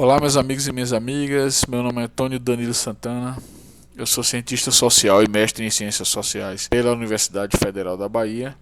Olá, meus amigos e minhas amigas. Meu nome é Antônio Danilo Santana. Eu sou cientista social e mestre em ciências sociais pela Universidade Federal da Bahia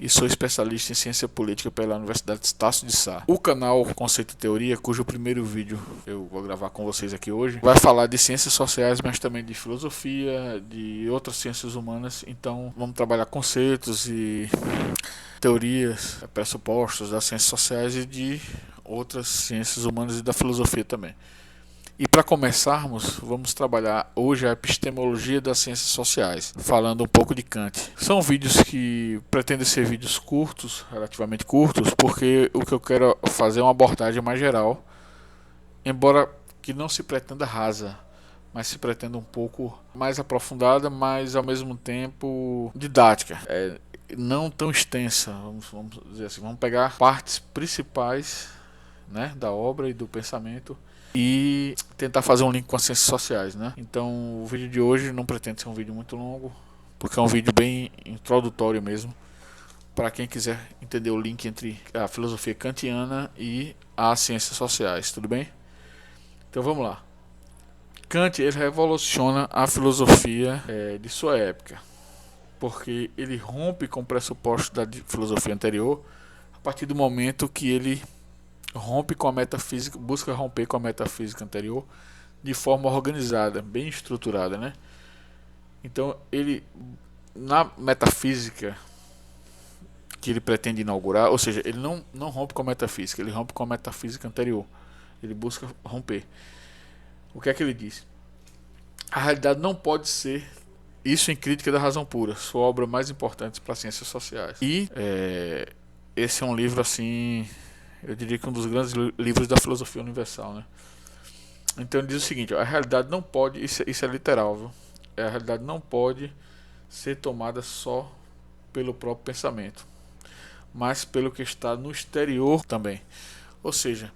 e sou especialista em ciência política pela Universidade Estácio de Sá. O canal Conceito e Teoria, cujo primeiro vídeo eu vou gravar com vocês aqui hoje, vai falar de ciências sociais, mas também de filosofia, de outras ciências humanas. Então, vamos trabalhar conceitos e teorias, pressupostos das ciências sociais e de outras ciências humanas e da filosofia também. E para começarmos, vamos trabalhar hoje a epistemologia das ciências sociais, falando um pouco de Kant. São vídeos que pretendem ser vídeos curtos, relativamente curtos, porque o que eu quero fazer é uma abordagem mais geral, embora que não se pretenda rasa, mas se pretenda um pouco mais aprofundada, mas ao mesmo tempo didática. Não tão extensa, vamos dizer assim. Vamos pegar partes principais, né, da obra e do pensamento e tentar fazer um link com as ciências sociais, né? Então, o vídeo de hoje não pretende ser um vídeo muito longo, porque é um vídeo bem introdutório mesmo, para quem quiser entender o link entre a filosofia kantiana e as ciências sociais, tudo bem? Então vamos lá. Kant ele revoluciona a filosofia de sua época, porque ele rompe com o pressuposto da filosofia anterior a partir do momento que ele rompe com a metafísica, busca romper com a metafísica anterior de forma organizada, bem estruturada, né? Então, ele na metafísica que ele pretende inaugurar, ou seja, ele não rompe com a metafísica, ele rompe com a metafísica anterior. Ele busca romper. O que é que ele diz? A realidade não pode ser isso em Crítica da Razão Pura, sua obra mais importante para as ciências sociais. E esse é um livro assim, eu diria que um dos grandes livros da filosofia universal, né? Então ele diz o seguinte: ó, a realidade não pode, isso é literal, viu? A realidade não pode ser tomada só pelo próprio pensamento, mas pelo que está no exterior também. Ou seja,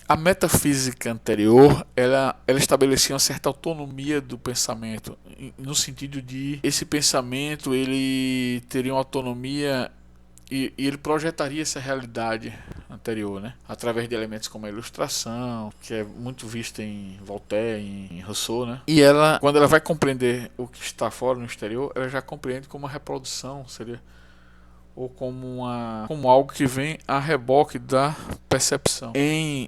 a metafísica anterior ela estabelecia uma certa autonomia do pensamento, no sentido de esse pensamento ele teria uma autonomia e ele projetaria essa realidade anterior, né? Através de elementos como a ilustração, que é muito vista em Voltaire, em Rousseau, né? E ela, quando ela vai compreender o que está fora no exterior, ela já compreende como uma reprodução, seria, ou como algo que vem a reboque da percepção. Em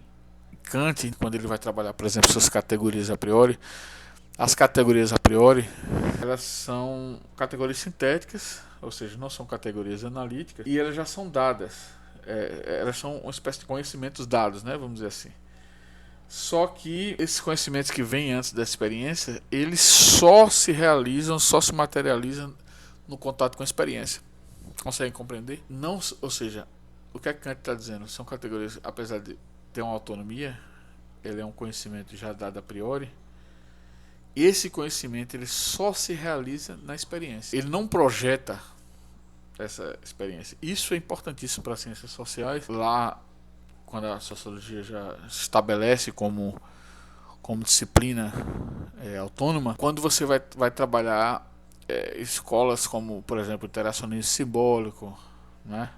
Kant, quando ele vai trabalhar, por exemplo, suas categorias a priori, as categorias a priori, elas são categorias sintéticas, ou seja, não são categorias analíticas, e elas já são dadas. Elas são uma espécie de conhecimentos dados, né, vamos dizer assim. Só que esses conhecimentos que vêm antes da experiência, eles só se realizam, só se materializam no contato com a experiência. Conseguem compreender? Não, ou seja, o que a Kant está dizendo? São categorias, apesar de ter uma autonomia, ele é um conhecimento já dado a priori. Esse conhecimento ele só se realiza na experiência. Ele não projeta essa experiência. Isso é importantíssimo para as ciências sociais. Lá, quando a sociologia já se estabelece como disciplina autônoma, quando você vai trabalhar escolas como, por exemplo, o interacionismo simbólico, né?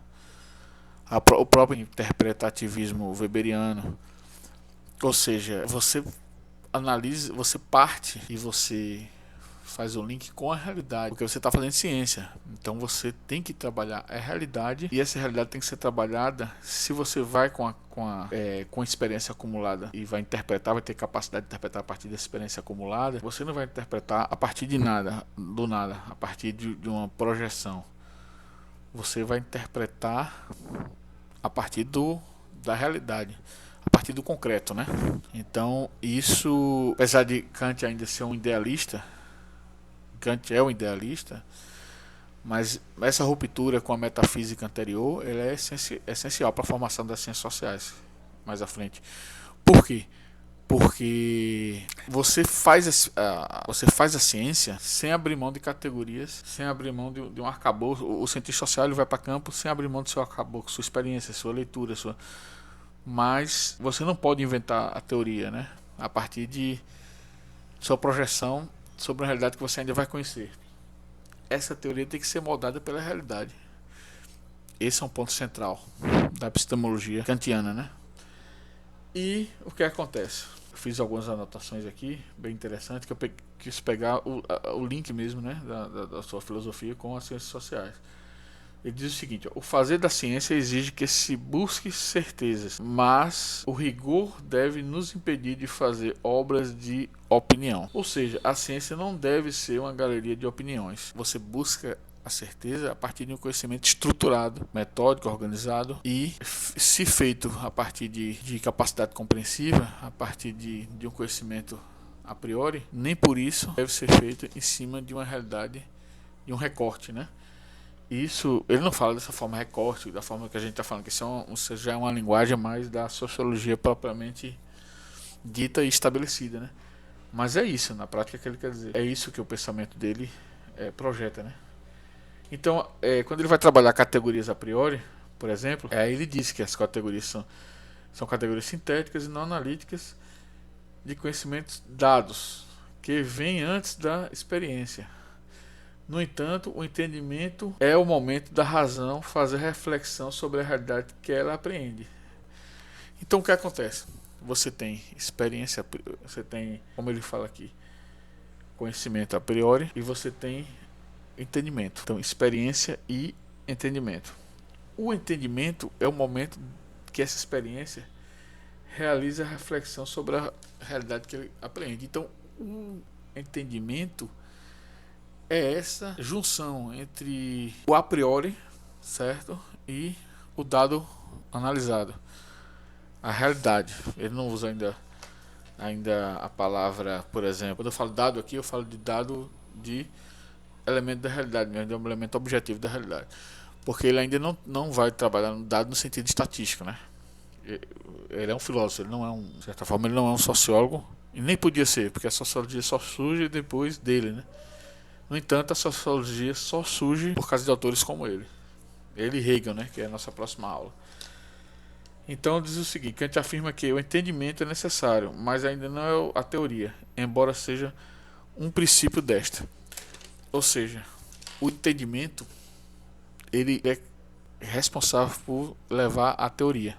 O próprio interpretativismo weberiano, ou seja, você analisa, você parte e você faz o link com a realidade, porque você está fazendo ciência, então você tem que trabalhar a realidade e essa realidade tem que ser trabalhada. Se você vai com a experiência acumulada e vai interpretar, vai ter capacidade de interpretar a partir dessa experiência acumulada, você não vai interpretar a partir de nada, do nada, a partir de uma projeção. Você vai interpretar a partir da realidade, a partir do concreto, né? Então, isso, apesar de Kant ainda ser um idealista, Kant é um idealista, mas essa ruptura com a metafísica anterior, ela é essencial para a formação das ciências sociais mais à frente. Por quê? Porque você faz a ciência sem abrir mão de categorias, sem abrir mão de um arcabouço. O cientista social ele vai para campo sem abrir mão do seu arcabouço, sua experiência, sua leitura, mas você não pode inventar a teoria, né? A partir de sua projeção sobre uma realidade que você ainda vai conhecer. Essa teoria tem que ser moldada pela realidade. Esse é um ponto central da epistemologia kantiana, né? E o que acontece? Eu fiz algumas anotações aqui, bem interessante, que eu quis pegar o link mesmo, né, da sua filosofia com as ciências sociais. Ele diz o seguinte: ó, o fazer da ciência exige que se busque certezas, mas o rigor deve nos impedir de fazer obras de opinião. Ou seja, a ciência não deve ser uma galeria de opiniões. Você busca a certeza a partir de um conhecimento estruturado, metódico, organizado e, se feito a partir de capacidade compreensiva, a partir de um conhecimento a priori, nem por isso deve ser feito em cima de uma realidade, de um recorte, né? Isso, ele não fala dessa forma recorte, da forma que a gente está falando, que isso já é uma linguagem mais da sociologia propriamente dita e estabelecida, né? Mas é isso, na prática, que ele quer dizer. É isso que o pensamento dele projeta, né? Então, quando ele vai trabalhar categorias a priori, por exemplo, aí ele diz que as categorias são categorias sintéticas e não analíticas de conhecimentos dados, que vêm antes da experiência. No entanto, o entendimento é o momento da razão fazer reflexão sobre a realidade que ela apreende. Então, o que acontece? Você tem experiência, você tem, como ele fala aqui, conhecimento a priori, e você tem entendimento. Então, experiência e entendimento. O entendimento é o momento que essa experiência realiza a reflexão sobre a realidade que ele apreende. Então, o entendimento é essa junção entre o a priori, certo? E o dado analisado. A realidade. Ele não usa ainda a palavra, por exemplo, quando eu falo dado aqui, eu falo de dado de elemento da realidade, mesmo, de um elemento objetivo da realidade. Porque ele ainda não vai trabalhar no dado no sentido estatístico, né? Ele é um filósofo, ele não é de certa forma, ele não é um sociólogo, e nem podia ser, porque a sociologia só surge depois dele, né? No entanto, a sociologia só surge por causa de autores como ele e Hegel, né, que é a nossa próxima aula. Então diz o seguinte: Kant afirma que o entendimento é necessário, mas ainda não é a teoria, embora seja um princípio desta. Ou seja, o entendimento ele é responsável por levar à teoria,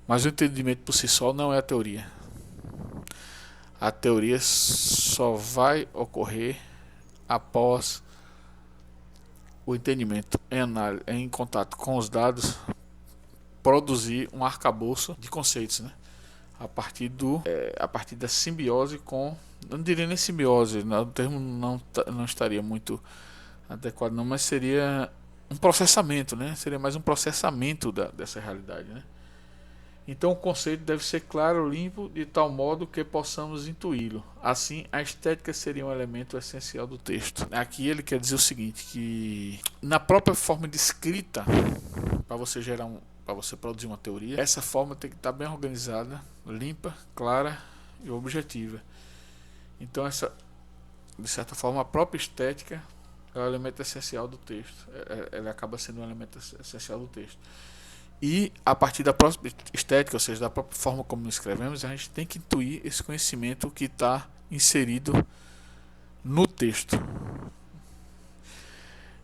mas o entendimento por si só não é a teoria. A teoria só vai ocorrer após o entendimento em contato com os dados produzir um arcabouço de conceitos, né? A partir da simbiose com, não diria nem simbiose, o termo não estaria muito adequado não, mas seria um processamento, né? Seria mais um processamento dessa realidade, né? Então o conceito deve ser claro, limpo, de tal modo que possamos intuí-lo. Assim, a estética seria um elemento essencial do texto. Aqui ele quer dizer o seguinte, que na própria forma de escrita, para você produzir uma teoria, essa forma tem que estar bem organizada, limpa, clara e objetiva. Então de certa forma, a própria estética é o elemento essencial do texto. Ela acaba sendo um elemento essencial do texto. E a partir da própria estética, ou seja, da própria forma como escrevemos, a gente tem que intuir esse conhecimento que está inserido no texto.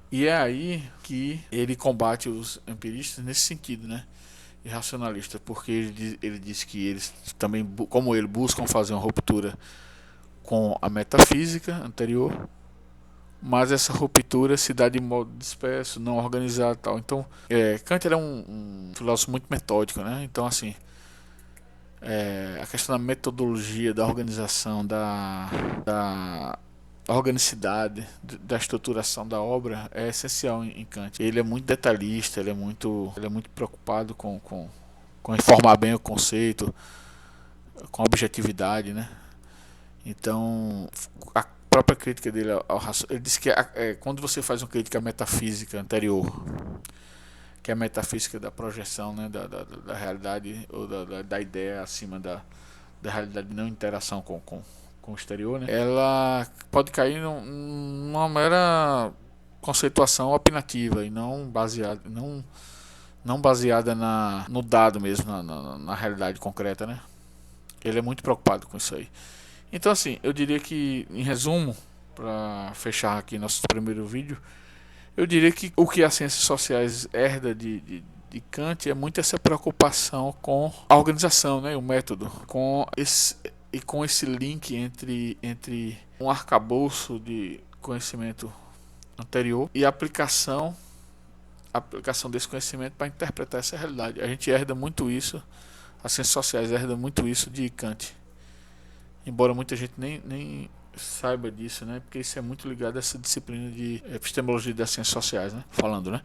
E é aí que ele combate os empiristas nesse sentido, né? E racionalistas, porque ele diz que eles também, como ele, buscam fazer uma ruptura com a metafísica anterior, mas essa ruptura se dá de modo disperso, não organizado, tal. Então, Kant era um filósofo muito metódico, né? Então, assim, a questão da metodologia, da organização, da organicidade, da estruturação da obra é essencial em Kant. Ele é muito detalhista, ele é muito preocupado com informar bem o conceito, com a objetividade, né? Então, a própria crítica dele ele diz que quando você faz uma crítica à metafísica anterior, que é a metafísica da projeção, né, da realidade ou da ideia acima da realidade, não interação com o exterior, né, ela pode cair numa mera conceituação opinativa e não baseada no dado mesmo, na realidade concreta, né? Ele é muito preocupado com isso aí. Então, assim, eu diria que, em resumo, para fechar aqui nosso primeiro vídeo, eu diria que o que as ciências sociais herda de de Kant é muito essa preocupação com a organização, né, o método, com esse link entre um arcabouço de conhecimento anterior e a aplicação desse conhecimento para interpretar essa realidade. A gente herda muito isso, as ciências sociais herdam muito isso de Kant, embora muita gente nem saiba disso, né? Porque isso é muito ligado a essa disciplina de epistemologia das ciências sociais, né? Falando, né?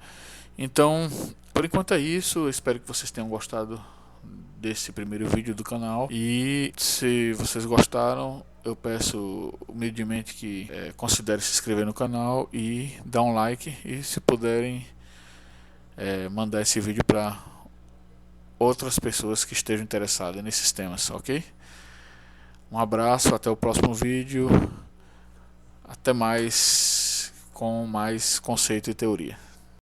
Então, por enquanto é isso. Eu espero que vocês tenham gostado desse primeiro vídeo do canal. E se vocês gostaram, eu peço humildemente que considerem se inscrever no canal e dar um like. E se puderem, mandar esse vídeo para outras pessoas que estejam interessadas nesses temas, ok? Um abraço, até o próximo vídeo. Até mais, com mais conceito e teoria.